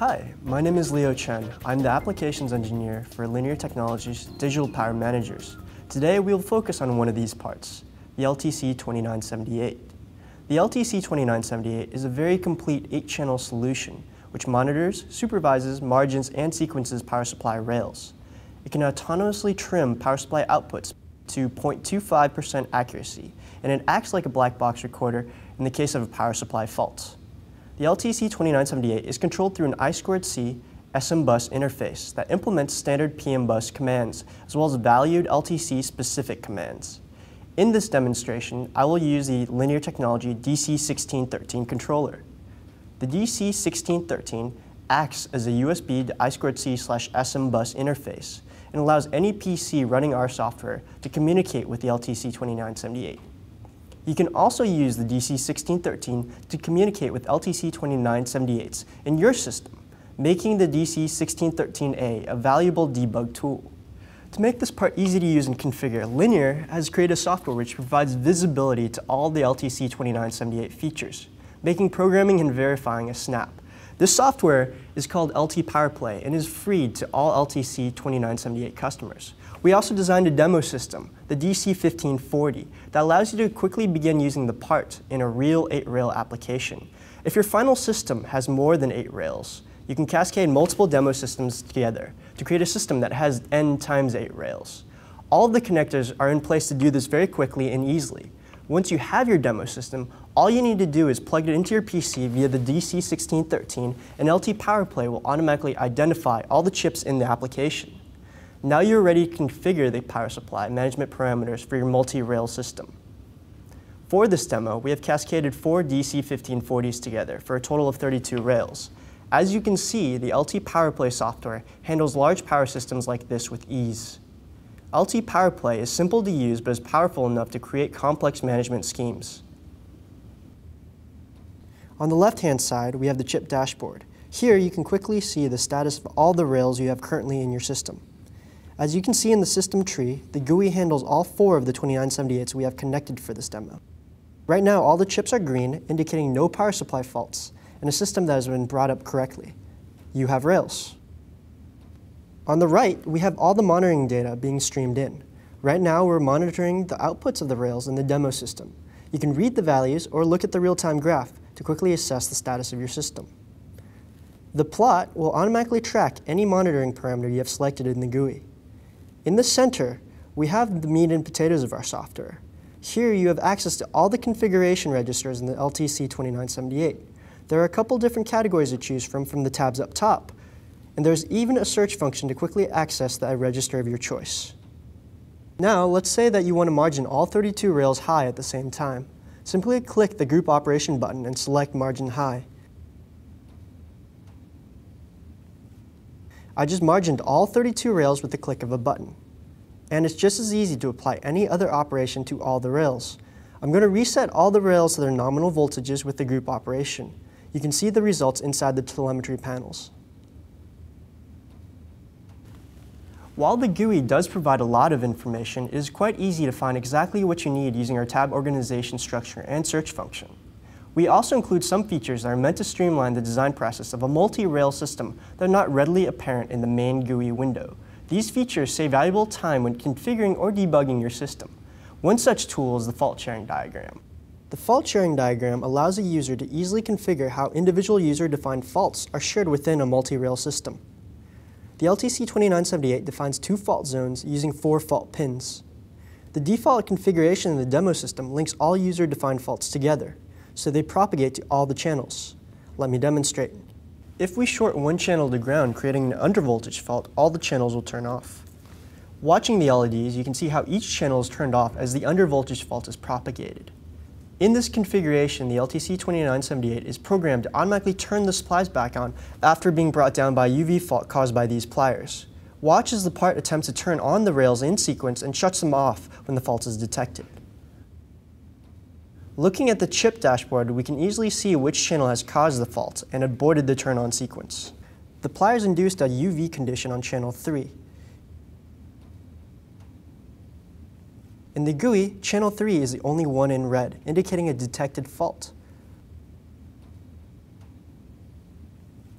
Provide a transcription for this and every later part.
Hi, my name is Leo Chen. I'm the Applications Engineer for Linear Technology's Digital Power Managers. Today we will focus on one of these parts, the LTC2978. The LTC2978 is a very complete 8-channel solution which monitors, supervises, margins, and sequences power supply rails. It can autonomously trim power supply outputs to 0.25% accuracy, and it acts like a black box recorder in the case of a power supply fault. The LTC2978 is controlled through an I2C SM bus interface that implements standard PM bus commands as well as valued LTC-specific commands. In this demonstration, I will use the Linear Technology DC1613 controller. The DC1613 acts as a USB to I2C/SM bus interface and allows any PC running our software to communicate with the LTC2978. You can also use the DC1613 to communicate with LTC2978s in your system, making the DC1613A a valuable debug tool. To make this part easy to use and configure, Linear has created a software which provides visibility to all the LTC2978 features, making programming and verifying a snap. This software is called LTpowerPlay and is free to all LTC2978 customers. We also designed a demo system, the DC1540, that allows you to quickly begin using the part in a real 8-rail application. If your final system has more than 8 rails, you can cascade multiple demo systems together to create a system that has n times 8 rails. All of the connectors are in place to do this very quickly and easily. Once you have your demo system, all you need to do is plug it into your PC via the DC1613, and LTpowerPlay will automatically identify all the chips in the application. Now you're ready to configure the power supply management parameters for your multi-rail system. For this demo, we have cascaded 4 DC1540s together for a total of 32 rails. As you can see, the LTpowerPlay software handles large power systems like this with ease. LTpowerPlay is simple to use but is powerful enough to create complex management schemes. On the left-hand side, we have the chip dashboard. Here you can quickly see the status of all the rails you have currently in your system. As you can see in the system tree, the GUI handles all 4 of the 2978s we have connected for this demo. Right now, all the chips are green, indicating no power supply faults, and a system that has been brought up correctly. You have rails. On the right, we have all the monitoring data being streamed in. Right now, we're monitoring the outputs of the rails in the demo system. You can read the values or look at the real-time graph to quickly assess the status of your system. The plot will automatically track any monitoring parameter you have selected in the GUI. In the center, we have the meat and potatoes of our software. Here you have access to all the configuration registers in the LTC2978. There are a couple different categories to choose from the tabs up top, and there's even a search function to quickly access the register of your choice. Now, let's say that you want to margin all 32 rails high at the same time. Simply click the Group Operation button and select Margin High. I just margined all 32 rails with the click of a button. And it's just as easy to apply any other operation to all the rails. I'm going to reset all the rails to their nominal voltages with the group operation. You can see the results inside the telemetry panels. While the GUI does provide a lot of information, it is quite easy to find exactly what you need using our tab organization structure and search function. We also include some features that are meant to streamline the design process of a multi-rail system that are not readily apparent in the main GUI window. These features save valuable time when configuring or debugging your system. One such tool is the fault sharing diagram. The fault sharing diagram allows a user to easily configure how individual user-defined faults are shared within a multi-rail system. The LTC2978 defines 2 fault zones using 4 fault pins. The default configuration in the demo system links all user-defined faults together, so they propagate to all the channels. Let me demonstrate. If we short one channel to ground, creating an undervoltage fault, all the channels will turn off. Watching the LEDs, you can see how each channel is turned off as the undervoltage fault is propagated. In this configuration, the LTC2978 is programmed to automatically turn the supplies back on after being brought down by a UV fault caused by these pliers. Watch as the part attempts to turn on the rails in sequence and shuts them off when the fault is detected. Looking at the chip dashboard, we can easily see which channel has caused the fault and aborted the turn-on sequence. The pliers induced a UV condition on channel 3. In the GUI, channel 3 is the only one in red, indicating a detected fault.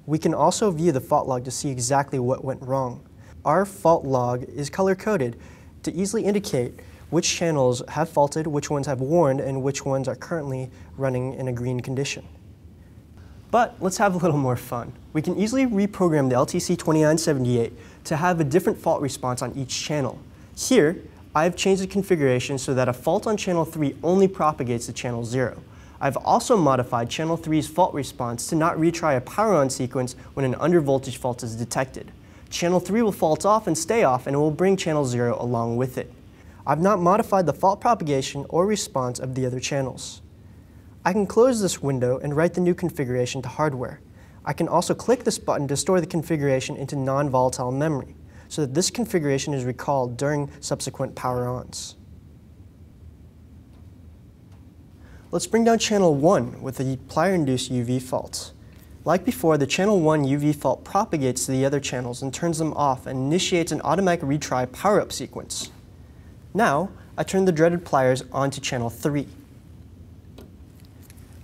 We can also view the fault log to see exactly what went wrong. Our fault log is color-coded to easily indicate which channels have faulted, which ones have warned, and which ones are currently running in a green condition. But let's have a little more fun. We can easily reprogram the LTC2978 to have a different fault response on each channel. Here, I've changed the configuration so that a fault on channel 3 only propagates to channel 0. I've also modified channel 3's fault response to not retry a power on sequence when an undervoltage fault is detected. Channel 3 will fault off and stay off, and it will bring channel 0 along with it. I've not modified the fault propagation or response of the other channels. I can close this window and write the new configuration to hardware. I can also click this button to store the configuration into non-volatile memory, so that this configuration is recalled during subsequent power-ons. Let's bring down channel 1 with the plier-induced UV fault. Like before, the channel 1 UV fault propagates to the other channels and turns them off and initiates an automatic retry power-up sequence. Now, I turn the dreaded pliers onto channel 3.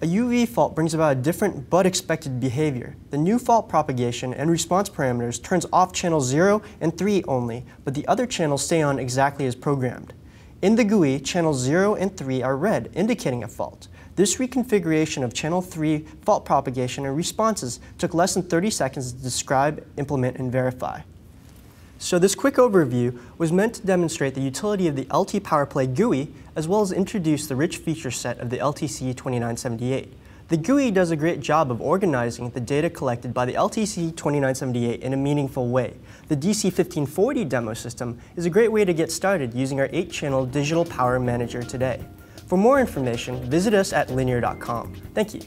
A UV fault brings about a different but expected behavior. The new fault propagation and response parameters turns off channel 0 and 3 only, but the other channels stay on exactly as programmed. In the GUI, channels 0 and 3 are red, indicating a fault. This reconfiguration of channel 3 fault propagation and responses took less than 30 seconds to describe, implement, and verify. So this quick overview was meant to demonstrate the utility of the LTpowerPlay GUI, as well as introduce the rich feature set of the LTC2978. The GUI does a great job of organizing the data collected by the LTC2978 in a meaningful way. The DC1540 demo system is a great way to get started using our 8-channel digital power manager today. For more information, visit us at linear.com. Thank you.